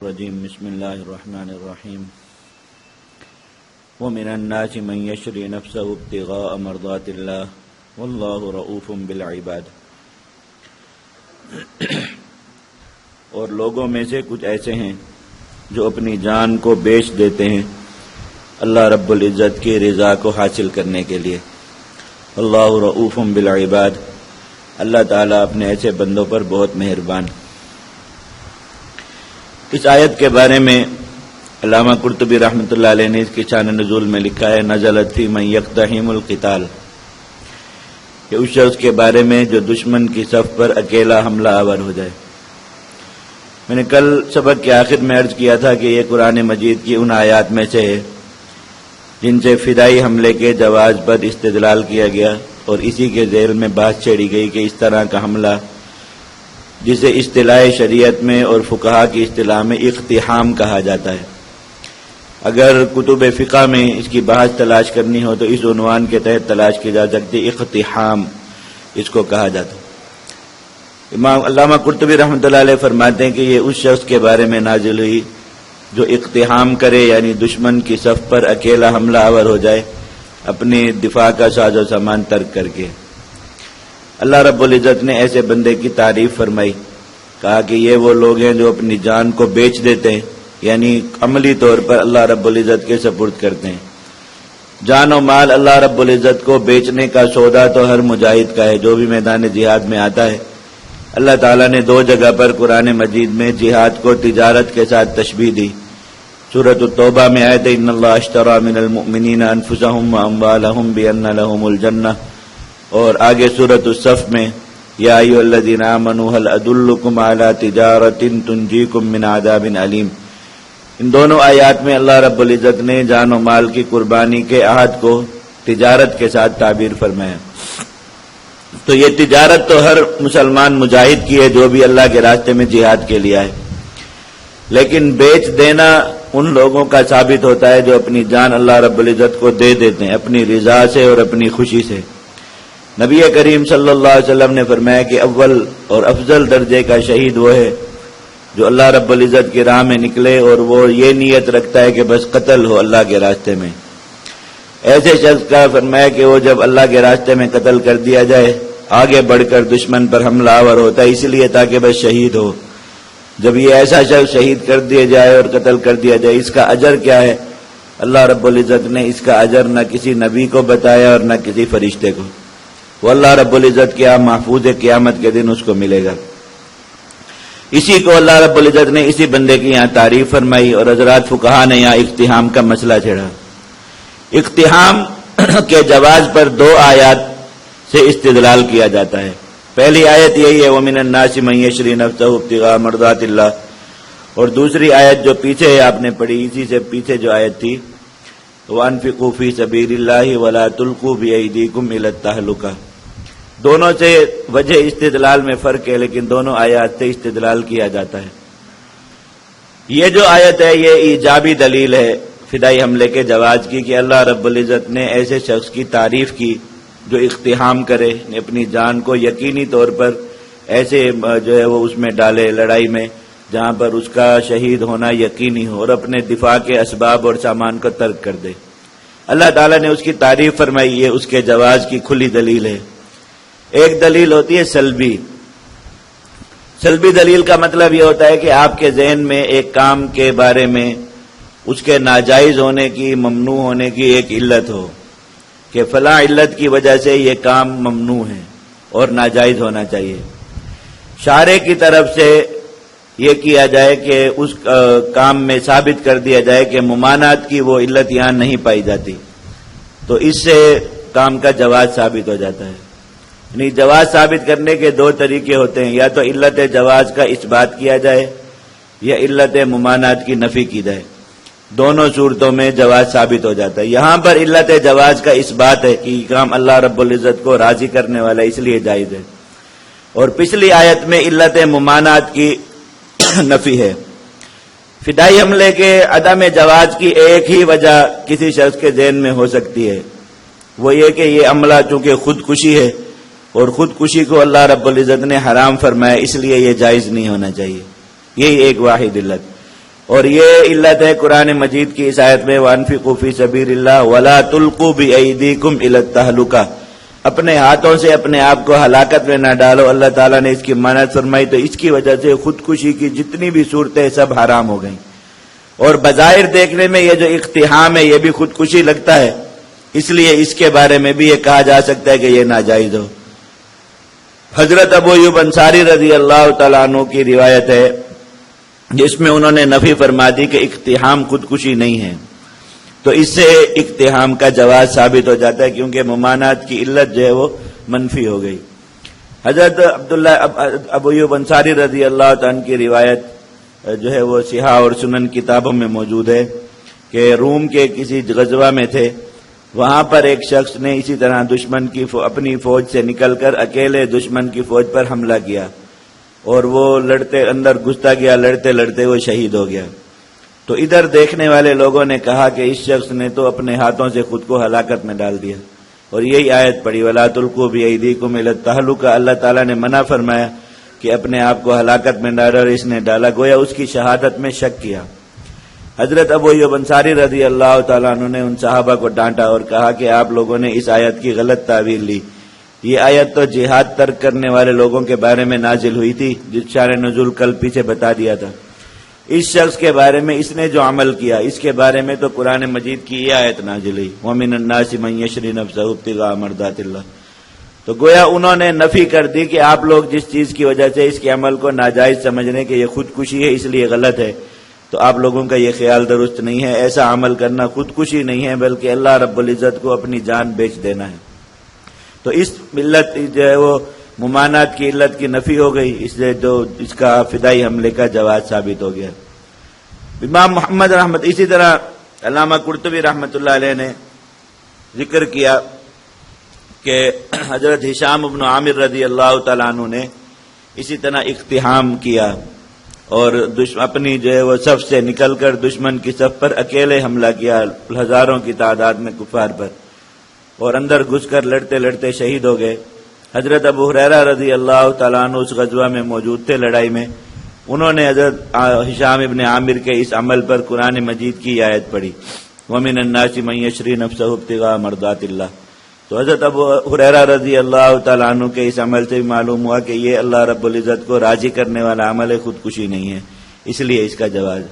الرجیم بسم اللہ الرحمن الرحیم ومن الناس من یشری نفسه ابتغاء مرضات اللہ واللہ رؤوف بالعباد۔ اور لوگوں میں سے کچھ ایسے ہیں جو اپنی جان کو بیچ دیتے ہیں اللہ رب العزت کی رضا کو حاصل کرنے کے لیے۔ اللہ رؤوف بالعباد، اللہ تعالیٰ اپنے ایسے بندوں پر بہت مہربان۔ اس آیت کے بارے میں علامہ قرطبی رحمۃ اللہ علیہ نے اس کی شان نزول میں لکھا ہے، نزلت فی من یقتحم القتال، کہ اس شخص کے بارے میں جو دشمن کی صف پر اکیلا حملہ آور ہو جائے۔ میں نے کل سبق کے آخر میں عرض کیا تھا کہ یہ قرآن مجید کی ان آیات میں سے ہے جن سے فدائی حملے کے جواز پر استدلال کیا گیا، اور اسی کے ذیل میں بات چھیڑی گئی کہ اس طرح کا حملہ جسے اصطلاح شریعت میں اور فقہا کی اصطلاح میں اقتحام کہا جاتا ہے، اگر کتب فقہ میں اس کی بحث تلاش کرنی ہو تو اس عنوان کے تحت تلاش کی جا سکتی، اقتحام اس کو کہا جاتا ہے۔ امام علامہ قرطبی رحمۃ اللہ علیہ فرماتے ہیں کہ یہ اس شخص کے بارے میں نازل ہوئی جو اقتحام کرے، یعنی دشمن کی صف پر اکیلا حملہ آور ہو جائے اپنی دفاع کا ساز و سامان ترک کر کے۔ اللہ رب العزت نے ایسے بندے کی تعریف فرمائی، کہا کہ یہ وہ لوگ ہیں جو اپنی جان کو بیچ دیتے ہیں، یعنی عملی طور پر اللہ رب العزت کے سپرد کرتے ہیں۔ جان و مال اللہ رب العزت کو بیچنے کا سودا تو ہر مجاہد کا ہے جو بھی میدان جہاد میں آتا ہے۔ اللہ تعالیٰ نے دو جگہ پر قرآن مجید میں جہاد کو تجارت کے ساتھ تشبیہ دی۔ سورۃ التوبہ میں آیت ان اللہ اشتری من المؤمنین انفسهم واموالهم بان لهم الجنہ، اور آگے سورۃ الصف میں یا ایھا الذین آمنوا هل ادلکم علی تجارۃ تنجیکم من عذاب علیم۔ ان دونوں آیات میں اللہ رب العزت نے جان و مال کی قربانی کے عہد کو تجارت کے ساتھ تعبیر فرمایا۔ تو یہ تجارت تو ہر مسلمان مجاہد کی ہے جو بھی اللہ کے راستے میں جہاد کے لیے آئے، لیکن بیچ دینا ان لوگوں کا ثابت ہوتا ہے جو اپنی جان اللہ رب العزت کو دے دیتے ہیں اپنی رضا سے اور اپنی خوشی سے۔ نبی کریم صلی اللہ علیہ وسلم نے فرمایا کہ اول اور افضل درجے کا شہید وہ ہے جو اللہ رب العزت کی راہ میں نکلے اور وہ یہ نیت رکھتا ہے کہ بس قتل ہو اللہ کے راستے میں۔ ایسے شخص کا فرمایا کہ وہ جب اللہ کے راستے میں قتل کر دیا جائے آگے بڑھ کر دشمن پر حملہ آور ہوتا ہے اس لیے تاکہ بس شہید ہو۔ جب یہ ایسا شخص شہید کر دیا جائے اور قتل کر دیا جائے، اس کا اجر کیا ہے؟ اللہ رب العزت نے اس کا اجر نہ کسی نبی کو بتایا اور نہ کسی فرشتے کو، وہ اللہ رب العزت کے محفوظ قیامت کے دن اس کو ملے گا۔ اسی کو اللہ رب العزت نے اسی بندے کی یہاں تعریف فرمائی، اور حضرات فقہا نے یہاں اقتحام کا مسئلہ چھیڑا۔ اقتحام کے جواز پر دو آیات سے استدلال کیا جاتا ہے۔ پہلی آیت یہی ہے وَمِنَ النَّاسِ مَن يَشْرِي نَفْسَهُ ابْتِغَاءَ مَرْضَاتِ اللَّهِ، اور دوسری آیت جو پیچھے ہے آپ نے پڑھی، اسی سے پیچھے جو آیت تھی وَأَنفِقُوا فِي سَبِيلِ اللَّهِ وَلَا تُلْقُوا بِأَيْدِيكُمْ إِلَى التَّهْلُكَةِ، دونوں سے وجہ استدلال میں فرق ہے لیکن دونوں آیات سے استدلال کیا جاتا ہے۔ یہ جو آیت ہے یہ ایجابی دلیل ہے فدائی حملے کے جواز کی کہ اللہ رب العزت نے ایسے شخص کی تعریف کی جو اقتحام کرے، اپنی جان کو یقینی طور پر ایسے جو ہے وہ اس میں ڈالے لڑائی میں جہاں پر اس کا شہید ہونا یقینی ہو، اور اپنے دفاع کے اسباب اور سامان کو ترک کر دے۔ اللہ تعالیٰ نے اس کی تعریف فرمائی، یہ اس کے جواز کی کھلی دلیل ہے۔ ایک دلیل ہوتی ہے سلبی۔ سلبی دلیل کا مطلب یہ ہوتا ہے کہ آپ کے ذہن میں ایک کام کے بارے میں اس کے ناجائز ہونے کی، ممنوع ہونے کی ایک علت ہو کہ فلاں علت کی وجہ سے یہ کام ممنوع ہے اور ناجائز ہونا چاہیے۔ شارع کی طرف سے یہ کیا جائے کہ اس کام میں ثابت کر دیا جائے کہ ممانعت کی وہ علت یہاں نہیں پائی جاتی، تو اس سے کام کا جواز ثابت ہو جاتا ہے۔ یعنی جواز ثابت کرنے کے دو طریقے ہوتے ہیں، یا تو علت جواز کا اثبات کیا جائے یا علت ممانعت کی نفی کی جائے، دونوں صورتوں میں جواز ثابت ہو جاتا ہے۔ یہاں پر علت جواز کا اثبات ہے کہ یہ کام اللہ رب العزت کو راضی کرنے والا اس لیے جائز ہے، اور پچھلی آیت میں علت ممانعت کی نفی ہے۔ فدائی حملے کے عدم جواز کی ایک ہی وجہ کسی شخص کے ذہن میں ہو سکتی ہے، وہ یہ کہ یہ عملہ چونکہ خودکشی ہے اور خودکشی کو اللہ رب العزت نے حرام فرمایا اس لیے یہ جائز نہیں ہونا چاہیے، یہی ایک واحد علت۔ اور یہ علت ہے قرآن مجید کی اس آیت میں وَأَنفِقُوا فِي سَبِيلِ اللَّهِ وَلَا تُلْقُوا بِأَيْدِيكُمْ إِلَى التَّهْلُكَةِ، اپنے ہاتھوں سے اپنے آپ کو ہلاکت میں نہ ڈالو۔ اللہ تعالیٰ نے اس کی منع فرمائی تو اس کی وجہ سے خودکشی کی جتنی بھی صورتیں سب حرام ہو گئیں، اور بظاہر دیکھنے میں یہ جو اقتحام ہے یہ بھی خودکشی لگتا ہے، اس لیے اس کے بارے میں بھی یہ کہا جا سکتا ہے کہ یہ ناجائز ہو۔ حضرت ابو ایوب انصاری رضی اللہ تعالیٰ عنہ کی روایت ہے جس میں انہوں نے نفی فرما دی کہ اقتحام خودکشی نہیں ہے، تو اس سے اقتحام کا جواز ثابت ہو جاتا ہے کیونکہ ممانعت کی علت جو ہے وہ منفی ہو گئی۔ حضرت ابو ایوب انصاری رضی اللہ تعالیٰ عنہ کی روایت جو ہے وہ صحاح اور سنن کتابوں میں موجود ہے کہ روم کے کسی غزوہ میں تھے، وہاں پر ایک شخص نے اسی طرح دشمن کی اپنی فوج سے نکل کر اکیلے دشمن کی فوج پر حملہ کیا، اور وہ لڑتے اندر گھستا گیا، لڑتے لڑتے وہ شہید ہو گیا۔ تو ادھر دیکھنے والے لوگوں نے کہا کہ اس شخص نے تو اپنے ہاتھوں سے خود کو ہلاکت میں ڈال دیا، اور یہی آیت پڑھی وَلَا تُلْقُوا بِأَيْدِيكُمْ إِلَى التَّهْلُكَةِ، اللہ تعالیٰ نے منع فرمایا کہ اپنے آپ کو ہلاکت میں ڈالا، اور اس نے ڈالا، گویا اس کی شہادت میں شک کیا۔ حضرت ابو ایوب انصاری رضی اللہ تعالیٰ عنہ نے ان صحابہ کو ڈانٹا اور کہا کہ آپ لوگوں نے اس آیت کی غلط تعویل لی، یہ آیت تو جہاد ترک کرنے والے لوگوں کے بارے میں نازل ہوئی تھی جس شان نزول کل پیچھے بتا دیا تھا۔ اس شخص کے بارے میں، اس نے جو عمل کیا، اس کے بارے میں تو قرآن مجید کی یہ آیت نازل ہوئی وَمِنَ النَّاسِ مَن يَشْرِي نَفْسَهُ ابْتِغَاءَ مَرْضَاتِ اللَّهِ، تو گویا انہوں نے نفی کر دی کہ آپ لوگ جس چیز کی وجہ سے اس کے عمل کو ناجائز سمجھ رہے کہ یہ خودکشی ہے اس لیے غلط ہے، تو آپ لوگوں کا یہ خیال درست نہیں ہے، ایسا عمل کرنا خودکشی نہیں ہے بلکہ اللہ رب العزت کو اپنی جان بیچ دینا ہے۔ تو اس علت جو ہے وہ ممانعت کی علت کی نفی ہو گئی، اس لیے جو اس کا فدائی حملے کا جواز ثابت ہو گیا۔ امام محمد رحمت، اسی طرح علامہ قرطبی رحمت اللہ علیہ نے ذکر کیا کہ حضرت ہشام بن عامر رضی اللہ تعالیٰ عنہ نے اسی طرح اقتحام کیا اور اپنی جو ہے وہ صف سے نکل کر دشمن کی صف پر اکیلے حملہ کیا، ہزاروں کی تعداد میں کفار پر، اور اندر گھس کر لڑتے لڑتے شہید ہو گئے۔ حضرت ابو ہریرہ رضی اللہ تعالیٰ عنہ اس غزوہ میں موجود تھے، لڑائی میں، انہوں نے حضرت ہشام ابن عامر کے اس عمل پر قرآن مجید کی آیت پڑھی وَمِنَ النَّاسِ مَن يَشْرِي نَفْسَهُ ابْتِغَاءَ مَرْضَاتِ اللَّهِ، تو حضرت ابو ہریرہ رضی اللہ تعالیٰ عنہ کے اس عمل سے بھی معلوم ہوا کہ یہ اللہ رب العزت کو راضی کرنے والا عمل ہے، خودکشی نہیں ہے، اس لیے اس کا جواز